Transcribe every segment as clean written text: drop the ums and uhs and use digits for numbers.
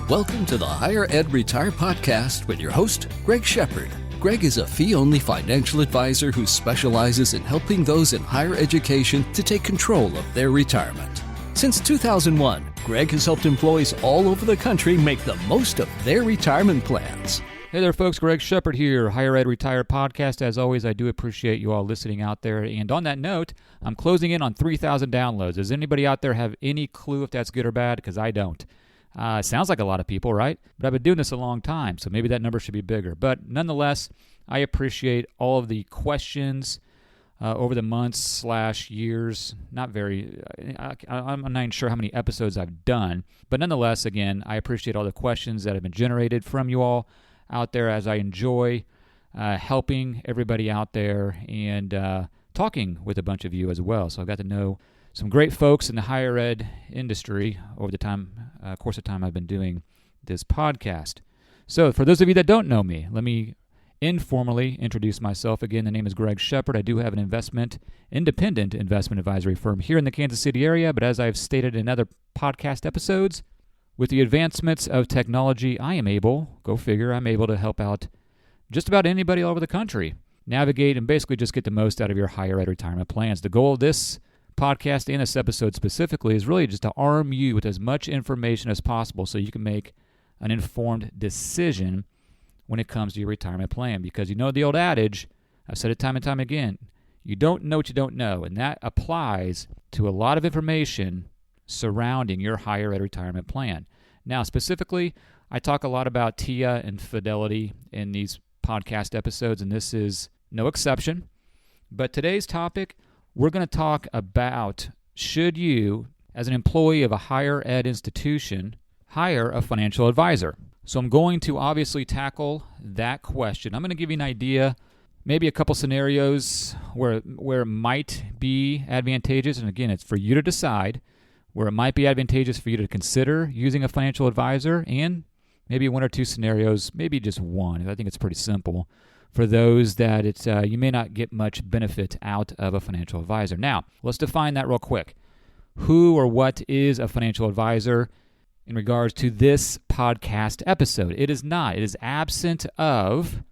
Welcome to the Higher Ed Retire Podcast with your host, Greg Shepard. Greg is a fee-only financial advisor who specializes in helping those in higher education to take control of their retirement. Since 2001, Greg has helped employees all over the country make the most of their retirement plans. Hey there, folks. Greg Shepard here, Higher Ed Retire Podcast. As always, I do appreciate you all listening out there. And on that note, I'm closing in on 3,000 downloads. Does anybody out there have any clue if that's good or bad? Because I don't. Sounds like a lot of people, right? But I've been doing this a long time, so maybe that number should be bigger. But nonetheless, I appreciate all of the questions over the months/years. I'm not even sure how many episodes I've done. But nonetheless, again, I appreciate all the questions that have been generated from you all out there as I enjoy helping everybody out there and talking with a bunch of you as well. So I got to know some great folks in the higher ed industry over the course of time I've been doing this podcast. So for those of you that don't know me, let me informally introduce myself. Again, the name is Greg Shepard. I do have an independent investment advisory firm here in the Kansas City area, but as I've stated in other podcast episodes, with the advancements of technology, I'm able to help out just about anybody all over the country navigate and basically just get the most out of your higher ed retirement plans. The goal of this podcast and this episode specifically is really just to arm you with as much information as possible so you can make an informed decision when it comes to your retirement plan. Because you know the old adage, I've said it time and time again, you don't know what you don't know, and that applies to a lot of information surrounding your higher ed retirement plan. Now, specifically, I talk a lot about TIAA and Fidelity in these podcast episodes, and this is no exception. But today's topic, we're going to talk about, should you, as an employee of a higher ed institution, hire a financial advisor? So I'm going to obviously tackle that question. I'm going to give you an idea, maybe a couple scenarios where it might be advantageous, and again, it's for you to decide, where it might be advantageous for you to consider using a financial advisor, and maybe one or two scenarios, maybe just one. I think it's pretty simple for those that you may not get much benefit out of a financial advisor. Now, let's define that real quick. Who or what is a financial advisor in regards to this podcast episode? It is not. It is absent of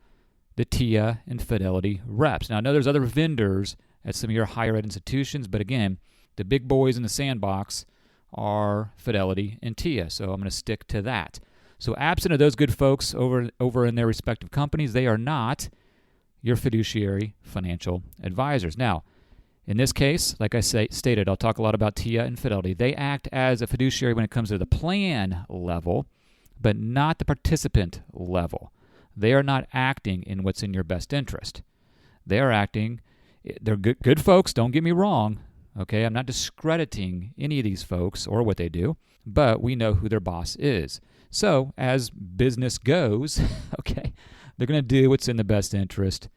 the TIAA and Fidelity reps. Now, I know there's other vendors at some of your higher ed institutions, but again, the big boys in the sandbox are Fidelity and TIAA, so I'm going to stick to that. So absent of those good folks over in their respective companies, they are not your fiduciary financial advisors. Now, in this case, like I stated, I'll talk a lot about TIAA and Fidelity. They act as a fiduciary when it comes to the plan level, but not the participant level. They are not acting in what's in your best interest. They're good folks, don't get me wrong. Okay, I'm not discrediting any of these folks or what they do, but we know who their boss is. So, as business goes, okay, they're going to do what's in the best interest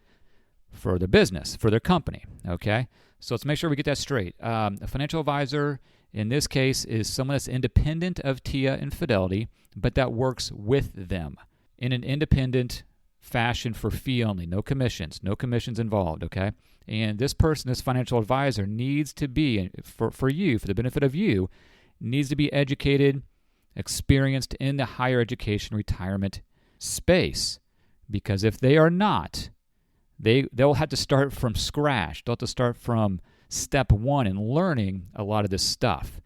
for their business, for their company, okay? So let's make sure we get that straight. A financial advisor, in this case, is someone that's independent of TIAA and Fidelity, but that works with them in an independent fashion for fee only, no commissions involved, okay? And this person, this financial advisor, needs to be, for you, for the benefit of you, needs to be educated, experienced in the higher education retirement space. Because if they are not, they'll have to start from scratch. They'll have to start from step one in learning a lot of this stuff.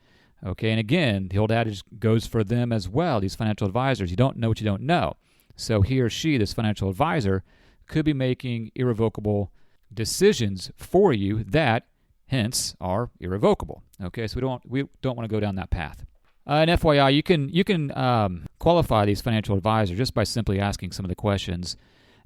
Okay, and again, the old adage goes for them as well, these financial advisors. You don't know what you don't know. So he or she, this financial advisor, could be making irrevocable decisions for you that, hence, are irrevocable. Okay, so we don't want to go down that path. And FYI, you can qualify these financial advisors just by simply asking some of the questions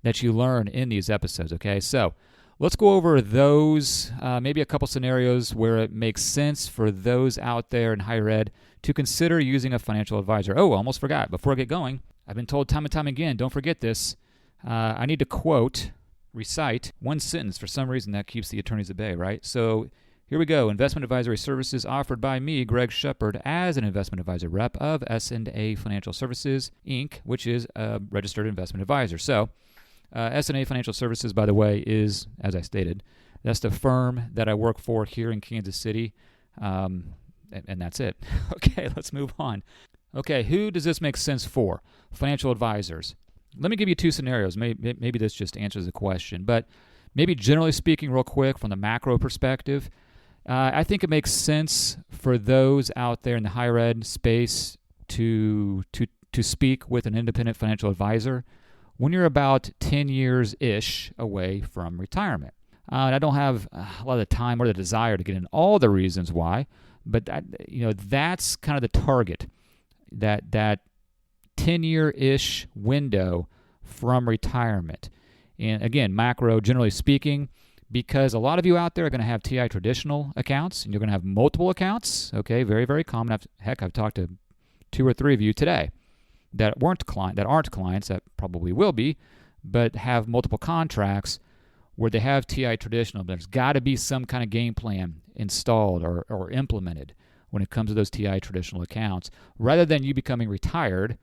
that you learn in these episodes. Okay, so let's go over those, maybe a couple scenarios where it makes sense for those out there in higher ed to consider using a financial advisor. Oh, I almost forgot. Before I get going, I've been told time and time again, don't forget this. I need to recite one sentence. For some reason, that keeps the attorneys at bay, right? So here we go. Investment advisory services offered by me, Greg Shepard, as an investment advisor rep of S&A Financial Services, Inc., which is a registered investment advisor. So S&A Financial Services, by the way, is, as I stated, that's the firm that I work for here in Kansas City. And that's it. Okay, let's move on. Okay, who does this make sense for? Financial advisors. Let me give you two scenarios. Maybe this just answers the question, but maybe generally speaking, real quick, from the macro perspective, I think it makes sense for those out there in the higher ed space to speak with an independent financial advisor when you're about 10 years-ish away from retirement. I don't have a lot of the time or the desire to get in all the reasons why, but that's kind of the target, that 10-year-ish window from retirement. And again, macro, generally speaking, because a lot of you out there are going to have TI traditional accounts, and you're going to have multiple accounts. Okay, very, very common. I've talked to 2 or 3 of you today that aren't clients, that probably will be, but have multiple contracts where they have TI traditional. There's got to be some kind of game plan installed or implemented when it comes to those TI traditional accounts, rather than you becoming retired,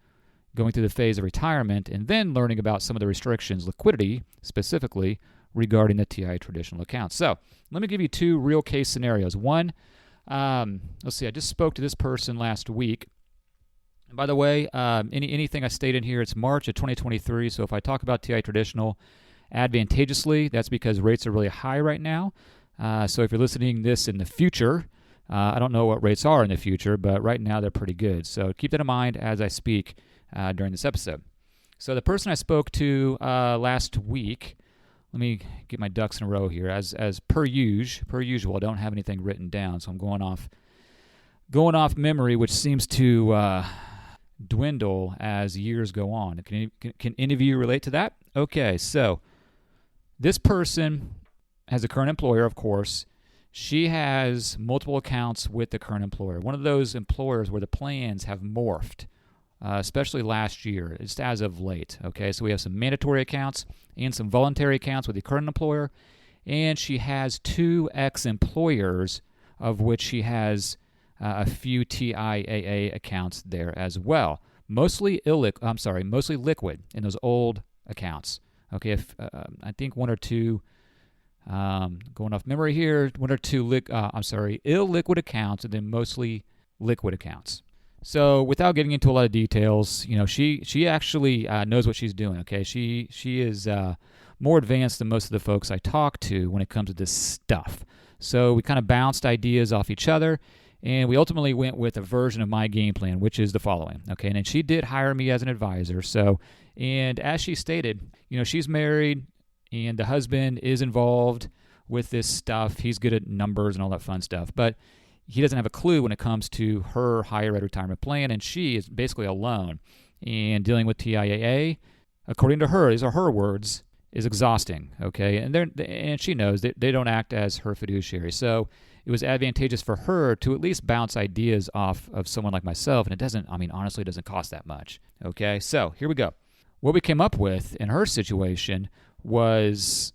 going through the phase of retirement, and then learning about some of the restrictions, liquidity specifically, regarding the TI traditional accounts. So let me give you 2 real case scenarios. One, let's see, I just spoke to this person last week. And by the way, anything I state in here, it's March of 2023, so if I talk about TI traditional advantageously, that's because rates are really high right now. So if you're listening this in the future, I don't know what rates are in the future, but right now they're pretty good. So keep that in mind as I speak during this episode. So the person I spoke to last week, let me get my ducks in a row here. As per usual, I don't have anything written down, so I'm going off memory, which seems to dwindle as years go on. Can any of you relate to that? Okay, so this person has a current employer, of course. She has multiple accounts with the current employer. One of those employers where the plans have morphed, especially last year, just as of late. Okay, so we have some mandatory accounts and some voluntary accounts with the current employer, and she has 2 ex-employers, of which she has a few TIAA accounts there as well. Mostly liquid in those old accounts. Okay, I think 1 or 2. Going off memory here, 1 or 2 illiquid accounts, and then mostly liquid accounts. So without getting into a lot of details, she actually knows what she's doing. Okay, she is more advanced than most of the folks I talk to when it comes to this stuff. So we kind of bounced ideas off each other, and we ultimately went with a version of my game plan, which is the following. Okay, and then she did hire me as an advisor. So, and as she stated, she's married, and the husband is involved with this stuff. He's good at numbers and all that fun stuff, but he doesn't have a clue when it comes to her higher ed retirement plan, and she is basically alone. And dealing with TIAA, according to her, these are her words, is exhausting. Okay, and she knows that they don't act as her fiduciary. So it was advantageous for her to at least bounce ideas off of someone like myself, and honestly, it doesn't cost that much. Okay, so here we go. What we came up with in her situation was,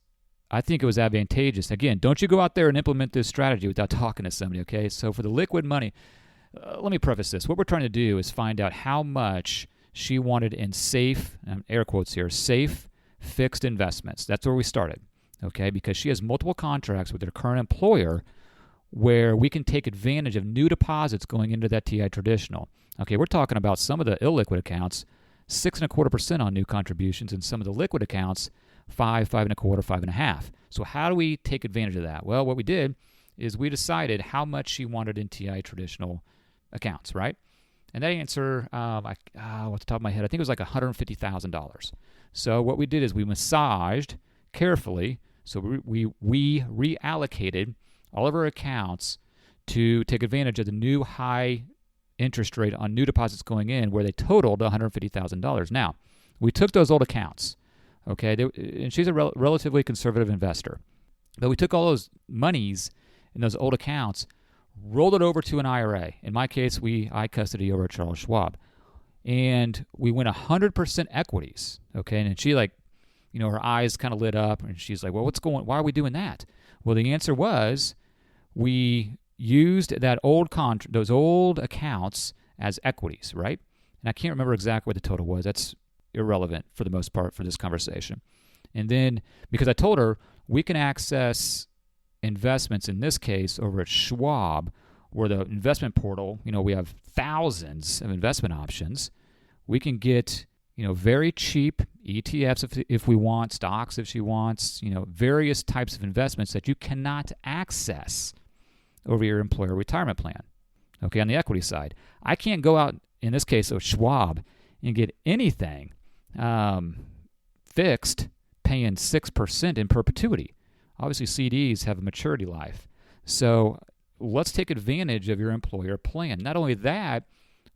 I think it was advantageous. Again, don't you go out there and implement this strategy without talking to somebody, okay? So for the liquid money, let me preface this. What we're trying to do is find out how much she wanted in safe, air quotes here, safe fixed investments. That's where we started, okay? Because she has multiple contracts with her current employer where we can take advantage of new deposits going into that TI traditional. Okay, we're talking about some of the illiquid accounts, 6.25% on new contributions, and some of the liquid accounts, 5.25%, 5.5%. So how do we take advantage of that? Well, what we did is we decided how much she wanted in TI traditional accounts, right? And that answer, off the top of my head, I think it was like $150,000. So what we did is we massaged carefully. So we reallocated all of our accounts to take advantage of the new high interest rate on new deposits going in, where they totaled $150,000. Now, we took those old accounts, okay, and she's a relatively conservative investor, but we took all those monies in those old accounts, rolled it over to an IRA. In my case, I custody over at Charles Schwab, and we went 100% equities, okay, and she her eyes kind of lit up, and she's like, well, why are we doing that? Well, the answer was we used those old accounts as equities, right? And I can't remember exactly what the total was. That's irrelevant for the most part for this conversation. And then, because I told her we can access investments in this case over at Schwab, where the investment portal, we have thousands of investment options. We can get, very cheap ETFs if we want, stocks if she wants, various types of investments that you cannot access over your employer retirement plan. Okay, on the equity side, I can't go out, in this case of Schwab, and get anything fixed paying 6% in perpetuity. Obviously, CDs have a maturity life. So let's take advantage of your employer plan. Not only that,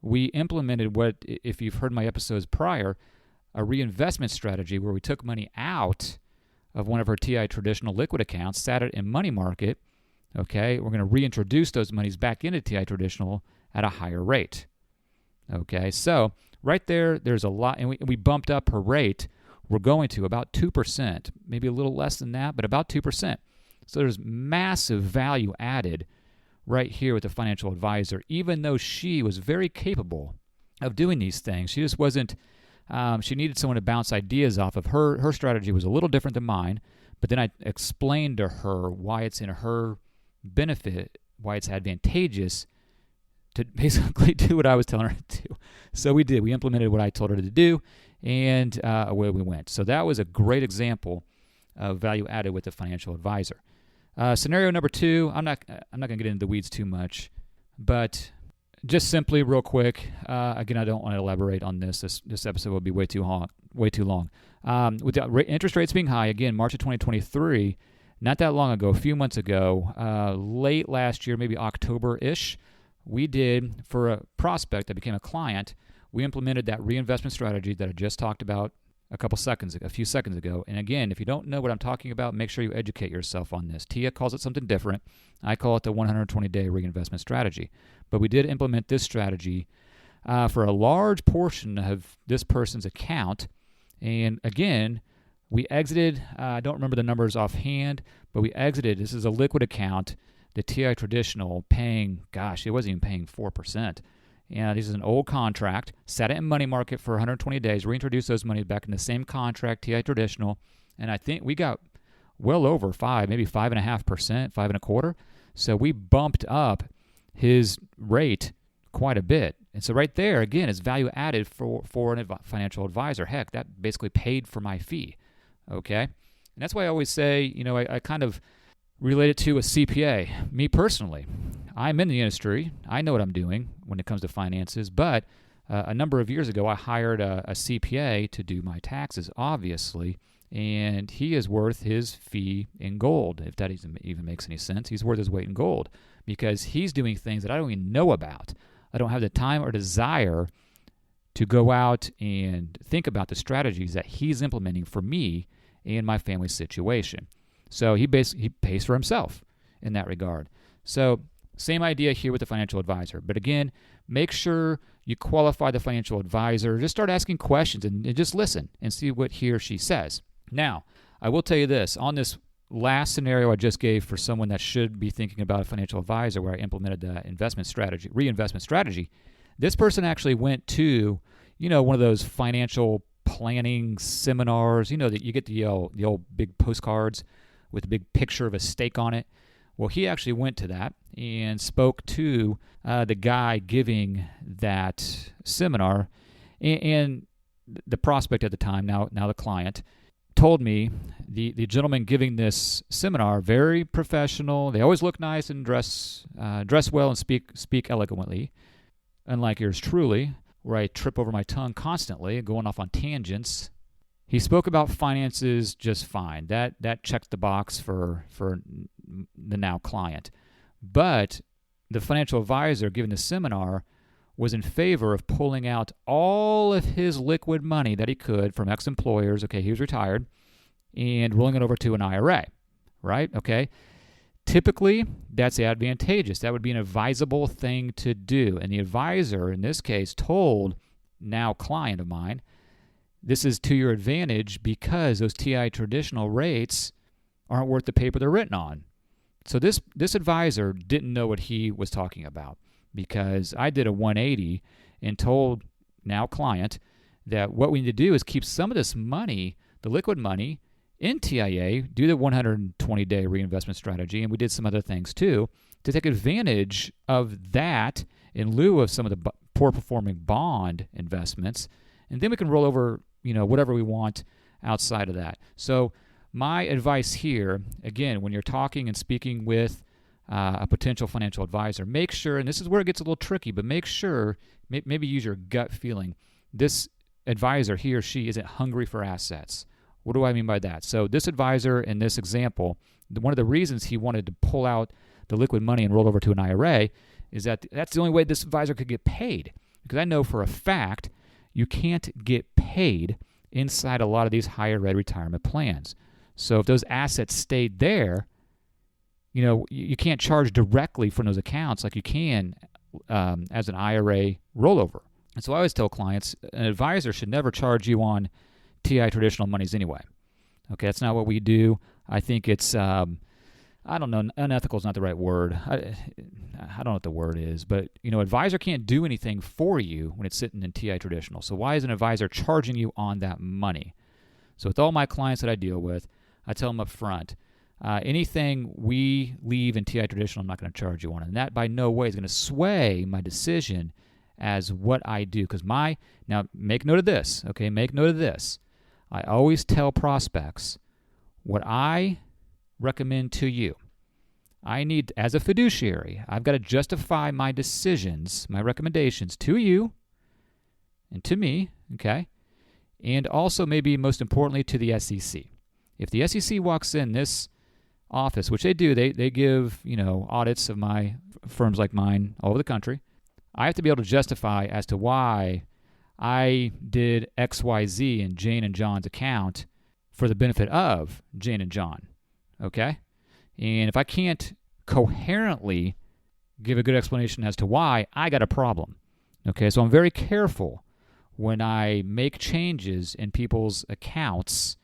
we implemented what, if you've heard my episodes prior, a reinvestment strategy where we took money out of one of our TI traditional liquid accounts, sat it in money market. Okay, we're going to reintroduce those monies back into TI traditional at a higher rate. Okay, so right there, there's a lot, and we bumped up her rate. We're going to about 2%, maybe a little less than that, but about 2%. So there's massive value added right here with the financial advisor, even though she was very capable of doing these things. She just wasn't, she needed someone to bounce ideas off of. Her strategy was a little different than mine, but then I explained to her why it's in her benefit, why it's advantageous to basically do what I was telling her to do. So we did. We implemented what I told her to do, and away we went. So that was a great example of value added with the financial advisor. Scenario number 2, I'm not going to get into the weeds too much, but just simply real quick, again, I don't want to elaborate on this. This episode will be way too long. With the interest rates being high, again, March of 2023, not that long ago, a few months ago, late last year, maybe October-ish, we did, for a prospect that became a client, we implemented that reinvestment strategy that I just talked about a few seconds ago. And again, if you don't know what I'm talking about, make sure you educate yourself on this. TIAA calls it something different. I call it the 120-day reinvestment strategy. But we did implement this strategy for a large portion of this person's account. And again, we exited, I don't remember the numbers offhand, but we exited, this is a liquid account, the TI traditional paying, it wasn't even paying 4%. And this is an old contract, sat it in money market for 120 days, reintroduced those money back in the same contract, TI traditional, and I think we got well over 5, maybe 5.5%, 5.25%. So we bumped up his rate quite a bit. And so right there, again, is value added for a financial advisor. Heck, that basically paid for my fee, okay? And that's why I always say, I kind of relate it to a CPA. Me personally, I'm in the industry. I know what I'm doing when it comes to finances, but a number of years ago, I hired a CPA to do my taxes, obviously, and he is worth his fee in gold, if that even makes any sense. He's worth his weight in gold because he's doing things that I don't even know about. I don't have the time or desire to go out and think about the strategies that he's implementing for me and my family situation. So he pays for himself in that regard. So same idea here with the financial advisor. But again, make sure you qualify the financial advisor. Just start asking questions and just listen and see what he or she says. Now, I will tell you this. On this last scenario I just gave for someone that should be thinking about a financial advisor where I implemented the reinvestment strategy, this person actually went to, one of those financial planning seminars, that you get the old big postcards with a big picture of a steak on it. Well, he actually went to that and spoke to the guy giving that seminar, and the prospect at the time, now the client, told me the gentleman giving this seminar, very professional. They always look nice and dress well and speak eloquently, unlike yours truly, where I trip over my tongue constantly, going off on tangents. He spoke about finances just fine. That checked the box for the now client. But the financial advisor giving the seminar was in favor of pulling out all of his liquid money that he could from ex-employers. Okay, he was retired, and rolling it over to an IRA, right? Okay. Typically, that's advantageous. That would be an advisable thing to do. And the advisor, in this case, told now client of mine, this is to your advantage because those TI traditional rates aren't worth the paper they're written on. So this advisor didn't know what he was talking about because I did a 180 and told now client that what we need to do is keep some of this money, the liquid money, in TIAA, do the 120-day reinvestment strategy, and we did some other things too, to take advantage of that in lieu of some of the poor performing bond investments. And then we can roll over, whatever we want outside of that. So my advice here, again, when you're talking and speaking with a potential financial advisor, make sure, and this is where it gets a little tricky, but make sure, maybe use your gut feeling, this advisor, he or she, isn't hungry for assets. What do I mean by that? So this advisor in this example, one of the reasons he wanted to pull out the liquid money and roll over to an IRA is that that's the only way this advisor could get paid. Because I know for a fact you can't get paid inside a lot of these higher ed retirement plans. So if those assets stayed there, you can't charge directly from those accounts like you can as an IRA rollover. And so I always tell clients, an advisor should never charge you on TI traditional monies anyway. Okay, that's not what we do. I think it's, I don't know, unethical is not the right word. I don't know what the word is, but, advisor can't do anything for you when it's sitting in TI traditional. So why is an advisor charging you on that money? So with all my clients that I deal with, I tell them up front, anything we leave in TI traditional, I'm not going to charge you on. And that by no way is going to sway my decision as what I do. Because now make note of this, okay? Make note of this. I always tell prospects what I recommend to you. I need, as a fiduciary, I've got to justify my decisions, my recommendations to you and to me, okay? And also maybe most importantly to the SEC. If the SEC walks in this office, which they do, they give, audits of my firms like mine all over the country, I have to be able to justify as to why I did XYZ in Jane and John's account for the benefit of Jane and John, okay? And if I can't coherently give a good explanation as to why, I got a problem, okay? So I'm very careful when I make changes in people's accounts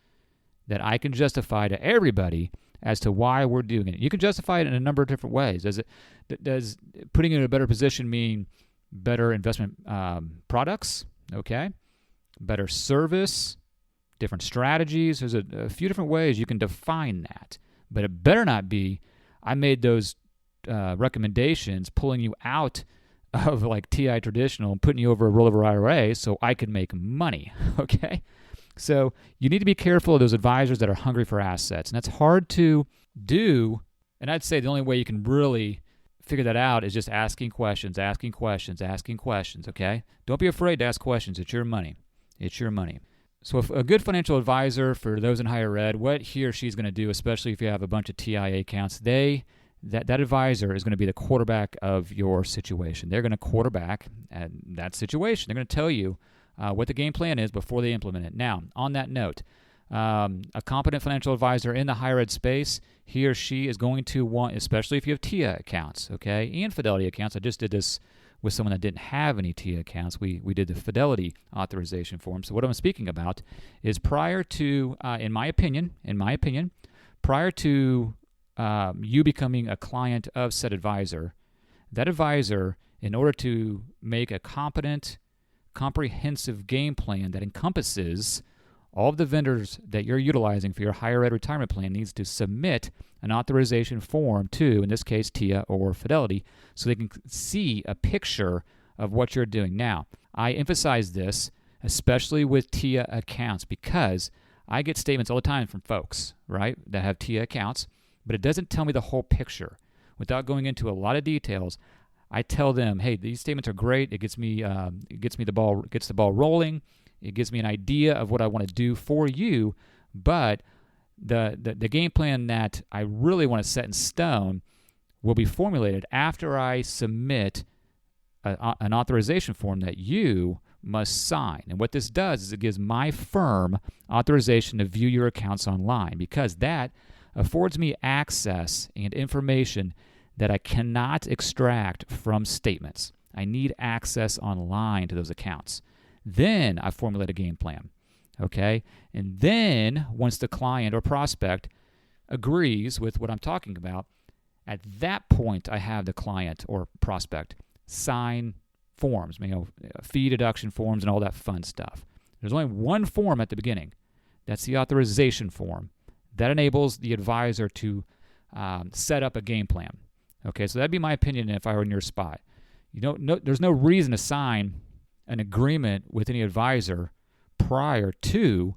that I can justify to everybody as to why we're doing it. You can justify it in a number of different ways. Does putting you in a better position mean better investment products? Okay. Better service, different strategies. There's a few different ways you can define that. But it better not be, I made those recommendations pulling you out of like TI traditional and putting you over a rollover IRA so I could make money. Okay. So you need to be careful of those advisors that are hungry for assets. And that's hard to do. And I'd say the only way you can really figure that out is just asking questions, okay? Don't be afraid to ask questions. It's your money. So if a good financial advisor for those in higher ed, what he or she is going to do, especially if you have a bunch of TIAA accounts, that advisor is going to be the quarterback of your situation. They're going to quarterback that situation. They're going to tell you what the game plan is before they implement it. Now, on that note, a competent financial advisor in the higher ed space, he or she is going to want, especially if you have TIA accounts, okay, and Fidelity accounts. I just did this with someone that didn't have any TIA accounts. We did the Fidelity authorization form. So what I'm speaking about is prior to, in my opinion, prior to you becoming a client of said advisor, that advisor, in order to make a competent, comprehensive game plan that encompasses all of the vendors that you're utilizing for your higher ed retirement plan, needs to submit an authorization form to, in this case, TIA or Fidelity, so they can see a picture of what you're doing. Now, I emphasize this, especially with TIA accounts, because I get statements all the time from folks, right, that have TIA accounts, but it doesn't tell me the whole picture. Without going into a lot of details, I tell them, hey, these statements are great. It gets the ball rolling. It gives me an idea of what I want to do for you, but the game plan that I really want to set in stone will be formulated after I submit an authorization form that you must sign. And what this does is it gives my firm authorization to view your accounts online, because that affords me access and information that I cannot extract from statements. I need access online to those accounts. Then I formulate a game plan, okay? And then once the client or prospect agrees with what I'm talking about, at that point I have the client or prospect sign forms, fee deduction forms and all that fun stuff. There's only one form at the beginning. That's the authorization form. That enables the advisor to set up a game plan. Okay, so that'd be my opinion if I were in your spot. There's no reason to sign an agreement with any advisor prior to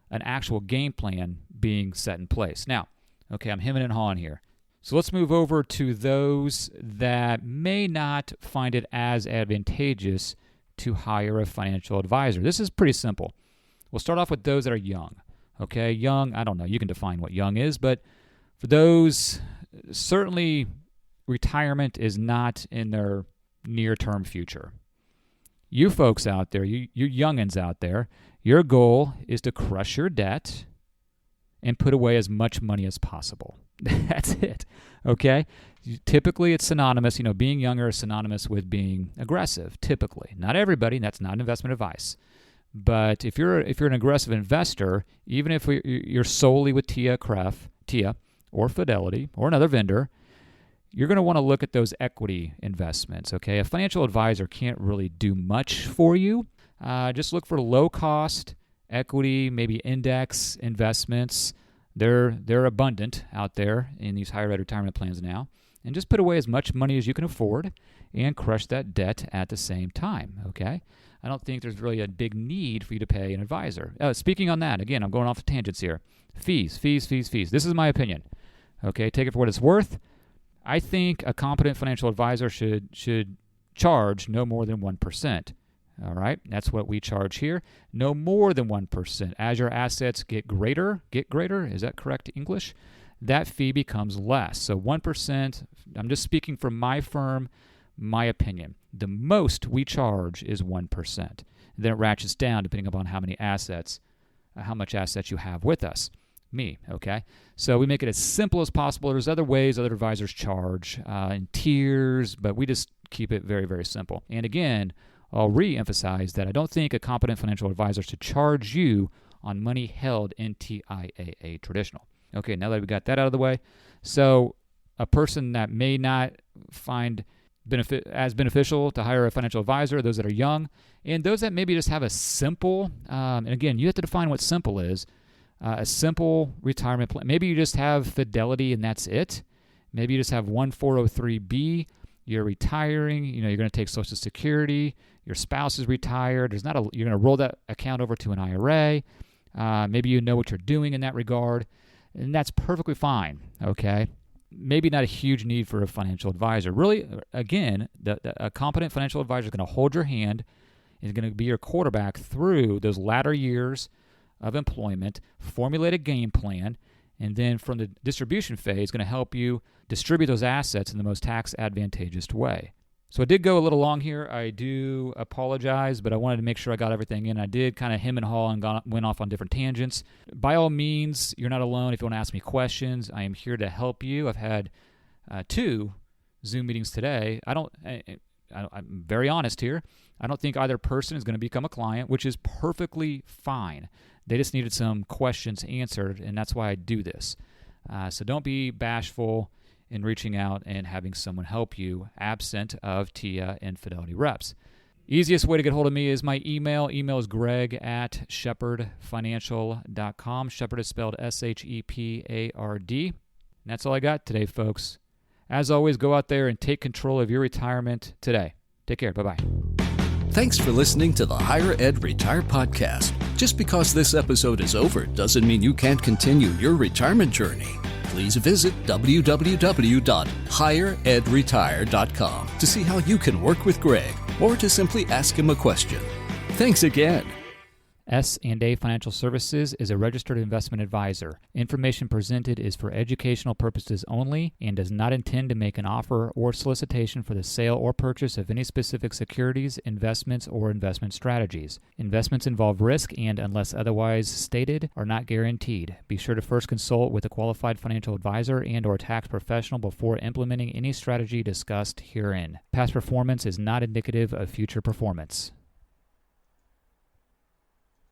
an actual game plan being set in place. Now, okay, I'm hemming and hawing here. So let's move over to those that may not find it as advantageous to hire a financial advisor. This is pretty simple. We'll start off with those that are young. Okay, young, I don't know, you can define what young is, but for those, certainly retirement is not in their near-term future. You folks out there, you youngins out there, your goal is to crush your debt and put away as much money as possible. That's it, okay? Typically, it's synonymous, being younger is synonymous with being aggressive, typically. Not everybody, that's not investment advice. But if you're an aggressive investor, even if you're solely with TIAA or Fidelity or another vendor, you're going to want to look at those equity investments, okay? A financial advisor can't really do much for you. Just look for low-cost equity, maybe index investments. They're abundant out there in these higher ed retirement plans now. And just put away as much money as you can afford and crush that debt at the same time, okay? I don't think there's really a big need for you to pay an advisor. Speaking on that, again, I'm going off the tangents here. Fees. This is my opinion, okay? Take it for what it's worth. I think a competent financial advisor should charge no more than 1%. All right, that's what we charge here. No more than 1%. As your assets get greater, is that correct English? That fee becomes less. So 1%, I'm just speaking for my firm, my opinion. The most we charge is 1%. Then it ratchets down depending upon how much assets you have with us. Me, okay? So we make it as simple as possible. There's other ways other advisors charge in tiers, but we just keep it very, very simple. And again, I'll re-emphasize that I don't think a competent financial advisor should charge you on money held in TIAA traditional. Okay, now that we got that out of the way, so a person that may not find beneficial to hire a financial advisor, those that are young, and those that maybe just have a simple, and again, you have to define what simple is, a simple retirement plan. Maybe you just have Fidelity and that's it. Maybe you just have one 403B. You're retiring. You're going to take Social Security. Your spouse is retired. You're going to roll that account over to an IRA. Maybe you know what you're doing in that regard, and that's perfectly fine. Okay. Maybe not a huge need for a financial advisor. Really, again, a competent financial advisor is going to hold your hand, is going to be your quarterback through those latter years of employment, formulate a game plan, and then from the distribution phase, going to help you distribute those assets in the most tax advantageous way. So I did go a little long here. I do apologize, but I wanted to make sure I got everything in. I did kind of hem and haw and went off on different tangents. By all means, you're not alone. If you want to ask me questions, I am here to help you. I've had 2 Zoom meetings today. I'm very honest here. I don't think either person is going to become a client, which is perfectly fine. They just needed some questions answered, and that's why I do this. So don't be bashful in reaching out and having someone help you absent of TIAA and Fidelity reps. Easiest way to get hold of me is my email. Email is greg@shepardfinancial.com. Shepard is spelled SHEPARD. And that's all I got today, folks. As always, go out there and take control of your retirement today. Take care. Bye-bye. Thanks for listening to the Higher Ed Retire Podcast. Just because this episode is over doesn't mean you can't continue your retirement journey. Please visit www.higheredretire.com to see how you can work with Greg or to simply ask him a question. Thanks again. S&A Financial Services is a registered investment advisor. Information presented is for educational purposes only and does not intend to make an offer or solicitation for the sale or purchase of any specific securities, investments, or investment strategies. Investments involve risk and, unless otherwise stated, are not guaranteed. Be sure to first consult with a qualified financial advisor and/or tax professional before implementing any strategy discussed herein. Past performance is not indicative of future performance.